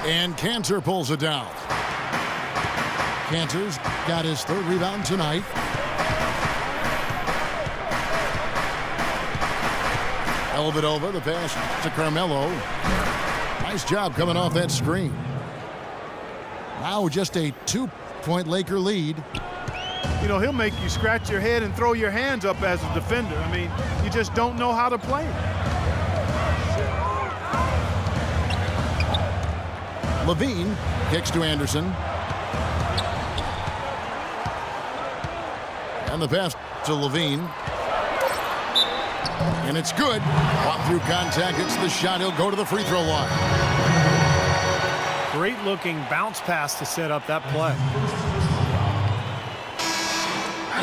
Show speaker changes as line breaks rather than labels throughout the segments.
And Cantor pulls it down. Cantor's got his third rebound tonight. Elvedova, the pass to Carmelo. Nice job coming off that screen. Now just a 2-point Laker lead.
You know, he'll make you scratch your head and throw your hands up as a defender. I mean, you just don't know how to play him.
Levine kicks to Anderson. And the pass to Levine. And it's good. Caught through contact. It's the shot. He'll go to the free throw line.
Great looking bounce pass to set up that play.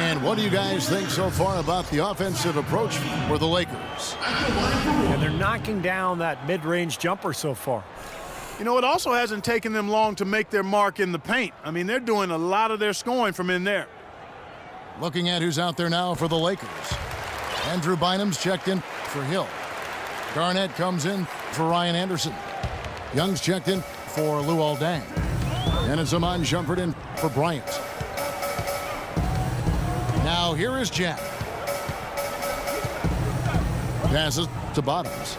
And what do you guys think so far about the offensive approach for the Lakers?
And they're knocking down that mid-range jumper so far.
You know, it also hasn't taken them long to make their mark in the paint. I mean, they're doing a lot of their scoring from in there.
Looking at who's out there now for the Lakers. Andrew Bynum's checked in for Hill. Garnett comes in for Ryan Anderson. Young's checked in for Luol Deng. And it's Iman Shumpert in for Bryant. Now here is Jack. Passes to Bottoms.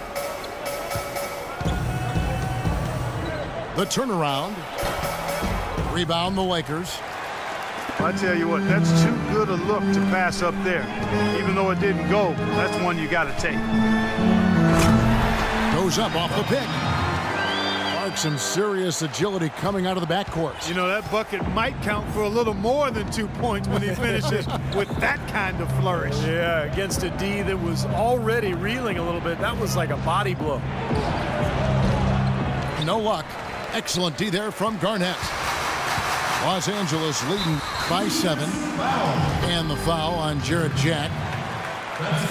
The turnaround. Rebound the Lakers.
I tell you what, that's too good a look to pass up there. Even though it didn't go, that's one you got to take.
Goes up off the pick. Clark, some serious agility coming out of the backcourt.
You know, that bucket might count for a little more than 2 points when he finishes with that kind of flourish.
Yeah, against a D that was already reeling a little bit. That was like a body blow.
No luck. Excellent D there from Garnett. Los Angeles leading by 7. And the foul on Jarrett Jack.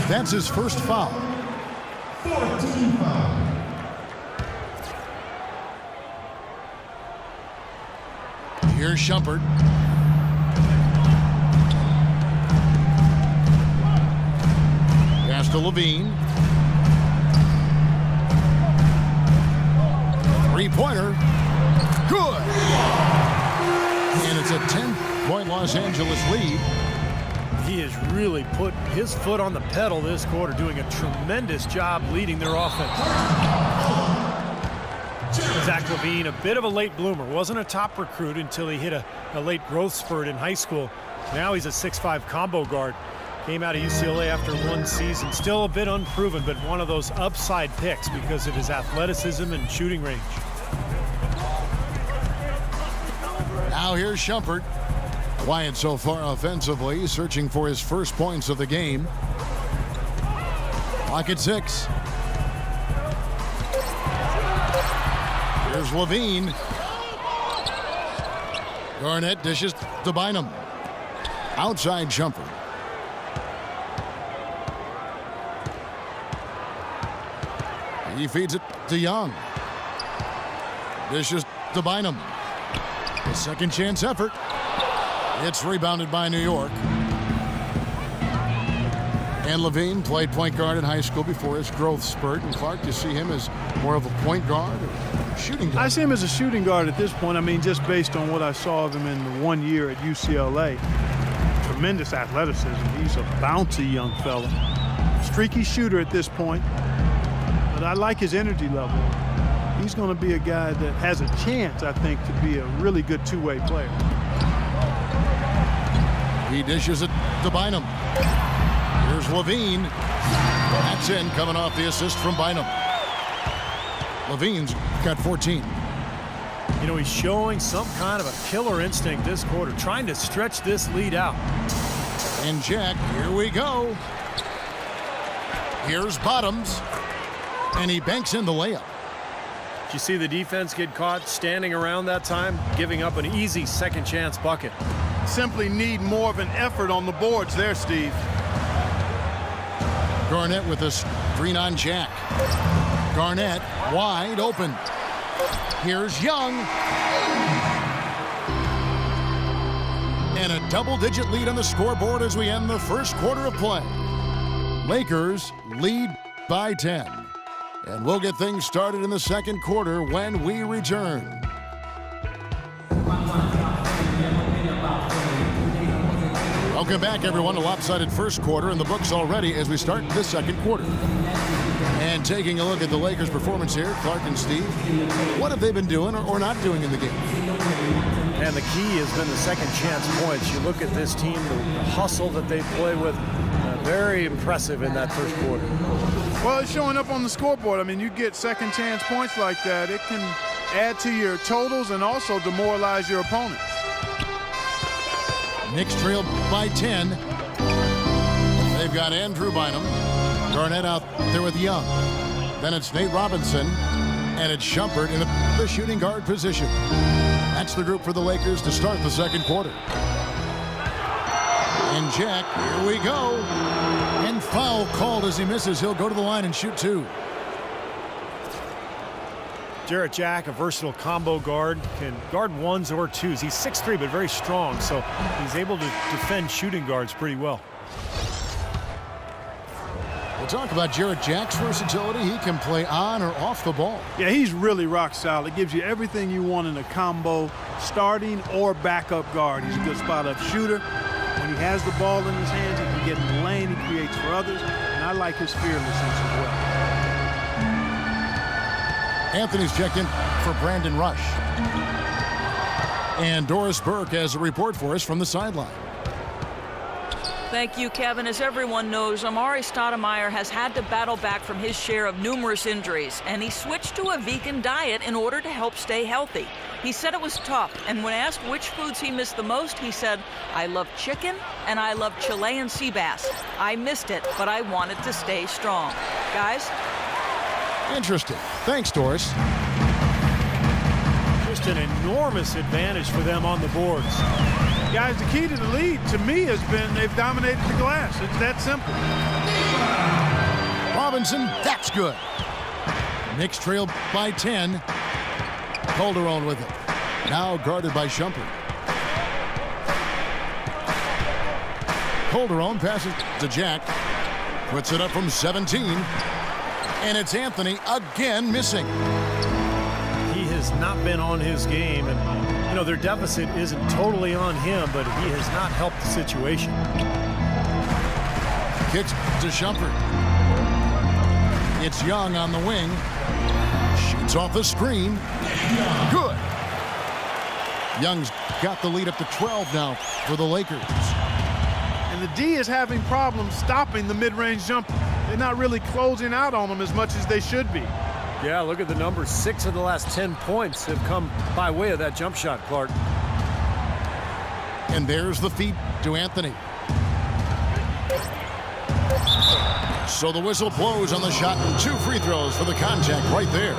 That's his first foul. 14 foul. Here's Shumpert. Pass to Levine. Three-pointer. Good. And it's a 10-point Los Angeles lead.
He has really put his foot on the pedal this quarter, doing a tremendous job leading their offense. Zach LaVine, a bit of a late bloomer. Wasn't a top recruit until he hit a late growth spurt in high school. Now he's a 6'5" combo guard. Came out of UCLA after one season. Still a bit unproven, but one of those upside picks because of his athleticism and shooting range.
Now here's Shumpert. Quiet so far offensively, searching for his first points of the game. Clock at 6. Here's Levine. Garnett dishes to Bynum. Outside Shumpert. He feeds it to Young. Dishes to Bynum. A second chance effort. It's rebounded by New York. And Levine played point guard in high school before his growth spurt. And Clark, you see him as more of a point guard or shooting guard?
I see him as a shooting guard at this point. I mean, just based on what I saw of him in the 1 year at UCLA. Tremendous athleticism. He's a bouncy young fella. Streaky shooter at this point. But I like his energy level. He's going to be a guy that has a chance, I think, to be a really good two-way player.
He dishes it to Bynum. Here's Levine. That's in, coming off the assist from Bynum. Levine's got 14.
You know, he's showing some kind of a killer instinct this quarter, trying to stretch this lead out.
And Jack, here we go. Here's Bottoms. And he banks in the layup.
Did you see the defense get caught standing around that time, giving up an easy second chance bucket?
Simply need more of an effort on the boards there, Steve.
Garnett with a screen on Jack. Garnett wide open. Here's Young. And a double-digit lead on the scoreboard as we end the first quarter of play. Lakers lead by 10. And we'll get things started in the second quarter when we return. Welcome back, everyone, to lopsided first quarter in the books already as we start the second quarter. And taking a look at the Lakers' performance here, Clark and Steve, what have they been doing or not doing in the game?
And the key has been the second chance points. You look at this team, the hustle that they play with, very impressive in that first quarter.
Well, it's showing up on the scoreboard. I mean, you get second chance points like that, it can add to your totals and also demoralize your opponent.
Knicks trail by 10. They've got Andrew Bynum. Garnett out there with Young. Then it's Nate Robinson. And it's Shumpert in the shooting guard position. That's the group for the Lakers to start the second quarter. And Jack, here we go. And foul called as he misses. He'll go to the line and shoot two.
Jarrett Jack, a versatile combo guard, can guard ones or twos. He's 6'3", but very strong, so he's able to defend shooting guards pretty well.
We'll talk about Jarrett Jack's versatility. He can play on or off the ball.
Yeah, he's really rock solid. Gives you everything you want in a combo, starting or backup guard. He's a good spot-up shooter. When he has the ball in his hands, he can get in the lane. He creates for others, and I like his fearlessness as well.
Anthony's checked in for Brandon Rush. And Doris Burke has a report for us from the sideline.
Thank you, Kevin. As everyone knows, Amari Stoudemire has had to battle back from his share of numerous injuries, and he switched to a vegan diet in order to help stay healthy. He said it was tough, and when asked which foods he missed the most, he said, "I love chicken and I love Chilean sea bass. I missed it, but I wanted to stay strong." Guys?
Interesting. Thanks, Doris.
Just an enormous advantage for them on the boards.
Guys, the key to the lead, to me, has been they've dominated the glass. It's that simple.
Robinson, that's good. Knicks trail by 10. Calderon with it. Now guarded by Shumpert. Calderon passes to Jack. Puts it up from 17. And it's Anthony again missing.
He has not been on his game, and you know their deficit isn't totally on him, but he has not helped the situation.
Kicks to Shumpert. It's Young on the wing. Shoots off the screen. Good. Young's got the lead up to 12 now for the Lakers.
And the D is having problems stopping the mid-range jumper. They're not really closing out on them as much as they should be.
Yeah, look at the numbers. 6 of the last 10 points have come by way of that jump shot, Clark.
And there's the feed to Anthony. So the whistle blows on the shot, and 2 free throws for the contact right there.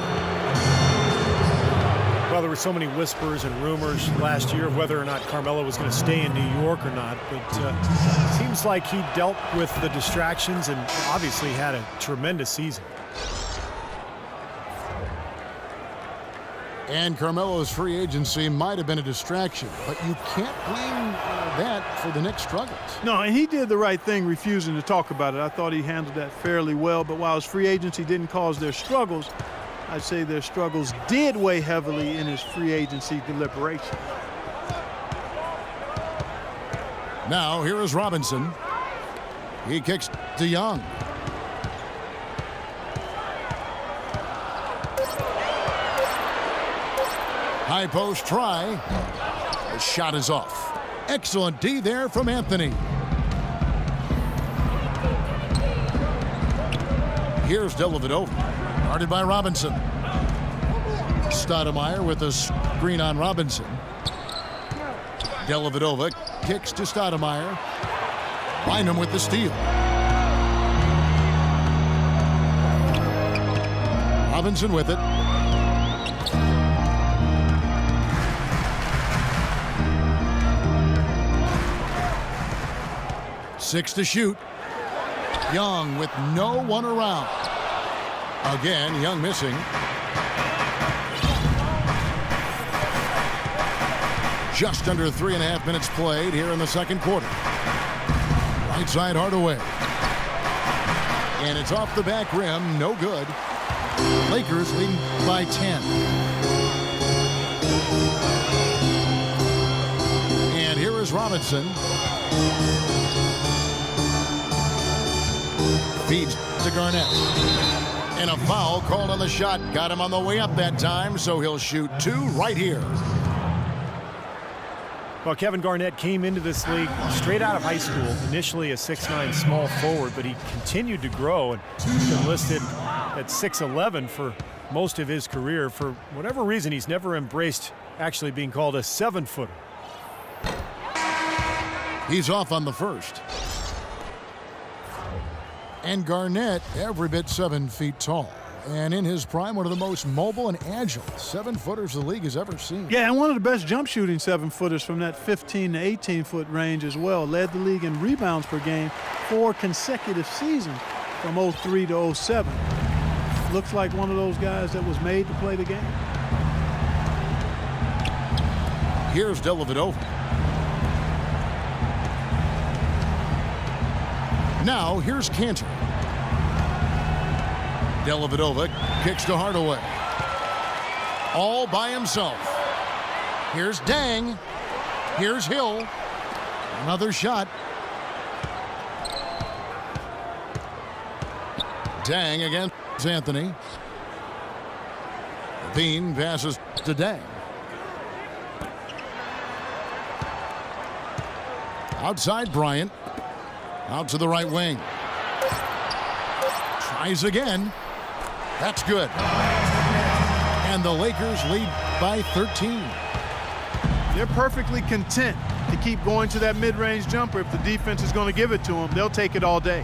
Well, there were so many whispers and rumors last year of whether or not Carmelo was going to stay in New York or not, but seems like he dealt with the distractions and obviously had a tremendous season.
And Carmelo's free agency might have been a distraction, but you can't blame that for the Knicks' struggles.
No, and he did the right thing refusing to talk about it. I thought he handled that fairly well, but while his free agency didn't cause their struggles, I'd say their struggles did weigh heavily in his free agency deliberation.
Now, here is Robinson. He kicks to Young. High post try. The shot is off. Excellent D there from Anthony. Here's Dellavedova. Guarded by Robinson. Stoudemire with a screen on Robinson. Dellavedova kicks to Stoudemire. Bynum with the steal. Robinson with it. Six to shoot. Young with no one around. Again, Young missing. Just under 3.5 minutes played here in the second quarter. Right side Hardaway. And it's off the back rim, no good. Lakers leading by 10. And here is Robinson. Feeds to Garnett. And a foul called on the shot. Got him on the way up that time, so he'll shoot 2 right here.
Well, Kevin Garnett came into this league straight out of high school, initially a 6'9" small forward, but he continued to grow and he's been listed at 6'11" for most of his career. For whatever reason, he's never embraced actually being called a 7-footer.
He's off on the first. And Garnett, every bit 7 feet tall. And in his prime, one of the most mobile and agile 7-footers the league has ever seen.
Yeah, and one of the best jump shooting 7-footers from that 15 to 18-foot range as well. Led the league in rebounds per game 4 consecutive seasons from 03 to 07. Looks like one of those guys that was made to play the game.
Here's Dellavedova. Now, here's Cantor. Dellavedova kicks to Hardaway. All by himself. Here's Dang. Here's Hill. Another shot. Dang against Anthony. Bean passes to Dang. Outside Bryant. Out to the right wing. Tries again. That's good. And the Lakers lead by 13.
They're perfectly content to keep going to that mid-range jumper. If the defense is going to give it to them, they'll take it all day.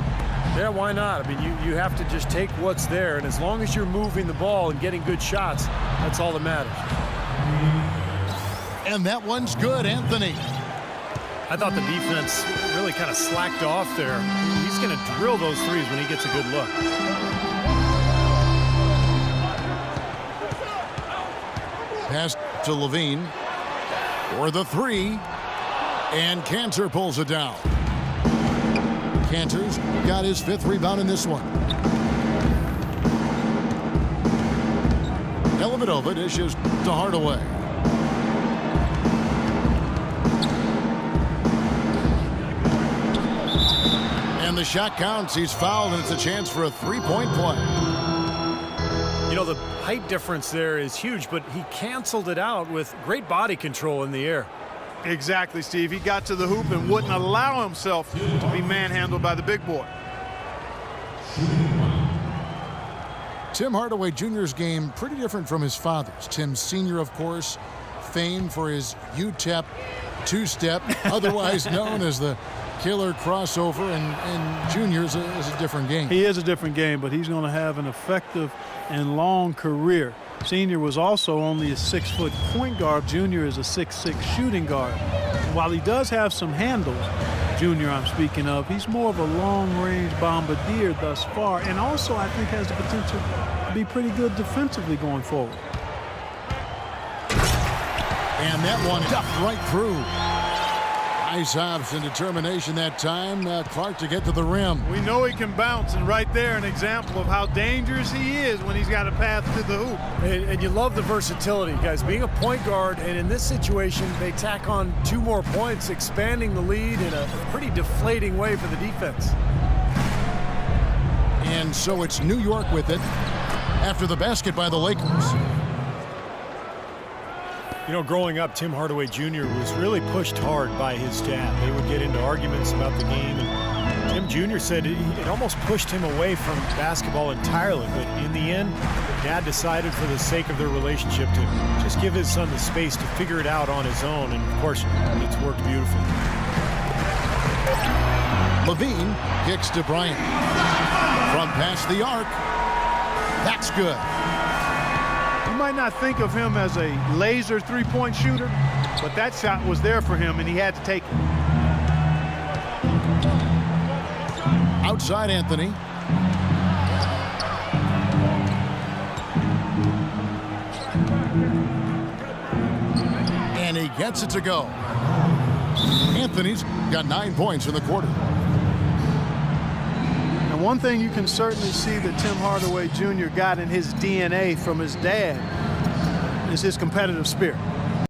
Yeah, why not? I mean, you have to just take what's there, and as long as you're moving the ball and getting good shots, that's all that matters.
And that one's good, Anthony.
I thought the defense really kind of slacked off there. He's going to drill those threes when he gets a good look.
Pass to Levine for the 3. And Cantor pulls it down. Cantor's got his 5th rebound in this one. Dellavedova dishes to Hardaway. And the shot counts. He's fouled, and it's a chance for a 3-point play.
You know, the height difference there is huge, but he canceled it out with great body control in the air.
Exactly, Steve. He got to the hoop and wouldn't allow himself to be manhandled by the big boy.
Tim Hardaway Jr.'s game pretty different from his father's. Tim Sr., of course, famed for his UTEP two-step, otherwise known as the killer crossover, and Junior is a different game.
He is a different game, but he's going to have an effective and long career. Senior was also only a 6-foot point guard. Junior is a 6'6" shooting guard. And while he does have some handles, Junior I'm speaking of, he's more of a long-range bombardier thus far, and also I think has the potential to be pretty good defensively going forward.
And that one ducked right through. Nice hops and determination that time. Clark to get to the rim.
We know he can bounce, and right there an example of how dangerous he is when he's got a path to the hoop.
And you love the versatility, guys. Being a point guard, and in this situation, they tack on 2 more points, expanding the lead in a pretty deflating way for the defense.
And so it's New York with it after the basket by the Lakers.
You know, growing up, Tim Hardaway Jr. was really pushed hard by his dad. They would get into arguments about the game, and Tim Jr. said it almost pushed him away from basketball entirely. But in the end, Dad decided for the sake of their relationship to just give his son the space to figure it out on his own, and of course, it's worked beautifully.
Levine kicks to Bryant. From past the arc. That's good.
You might not think of him as a laser three-point shooter, but that shot was there for him, and he had to take it.
Outside Anthony. And he gets it to go. Anthony's got 9 points in the quarter.
And And one thing you can certainly see that Tim Hardaway Jr. got in his DNA from his dad is his competitive spirit.